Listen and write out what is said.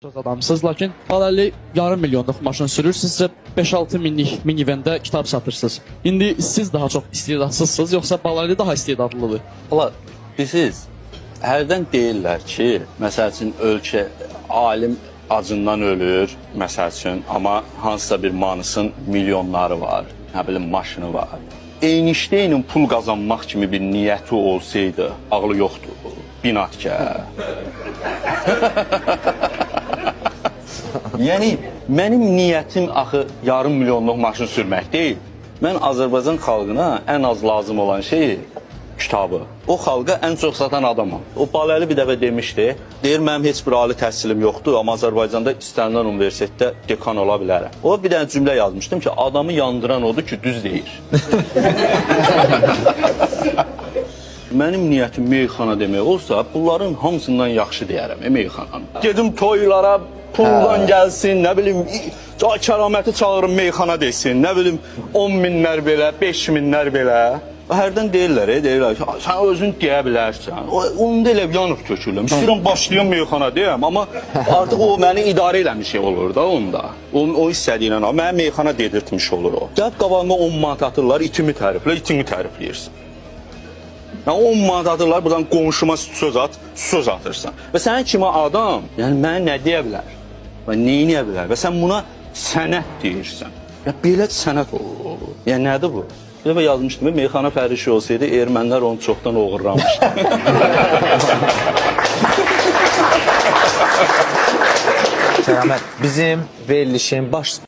Çox adamsınız, lakin paralel yarım milyonluq maşın sürürsünüzsə 5-6 minlik minivəndə kitab satırsınız. İndi siz daha çox istedadsızsınız, yoxsa paralel daha istedadlıdır? Valla bilirsiniz, hərdən deyirlər ki, məsəl üçün ölkə alim acından ölür, məsəl üçün, amma hansısa bir manısın milyonları var, nə bilim maşını var. Eyniş-eynin pul qazanmaq kimi bir niyyəti olsaydı, ağlı yoxdur, binatkar. Yəni, mənim niyyətim axı yarım milyonluq maşın sürmək deyil. Mən Azərbaycan xalqına ən az lazım olan şey kitabı. O xalqa ən çox satan adamam. O Baləli bir dəfə demişdi, deyir, mənim heç bir ali təhsilim yoxdur, amma Azərbaycanda istənilən universitetdə dekan ola bilərəm. O bir dənə cümlə yazmışdım ki, adamı yandıran odur ki, düz deyir. Mənim niyyətim meyxana demək olsa, bunların hamısından yaxşı deyərəm, meyxananı. Gedim toylara, puldan gəlsin, nə bilim, kəraməti çağırın meyxana desin, nə bilim, 10 minlər belə, 5 minlər belə. Hərdən deyirlər ki, sən özün deyə bilərsən. Onu da elə yanıb tökürlər. İstəyirəm başlayan meyxana deyəm, amma artıq o məni idarə eləmiş olur da onda. O istədiyinə, mənə meyxana dedirtmiş olur o. Gəlb qabağıma 10 manat atırlar, itimi tərifləyirsən. 10 manat atırlar, buradan qonşuma söz atırsan. Və sənin kimi adam, yəni mənə nə deyə bilər? Və neyə bilər? Və sən buna sənət deyirsən. Ya belə sənət olur. Yəni nədir bu? Bir dəfə yazmışdım, meyxana fərişi olsaydı, ermənilər onu çoxdan oğurlamışdı. Kəramət, bizim verilişin baş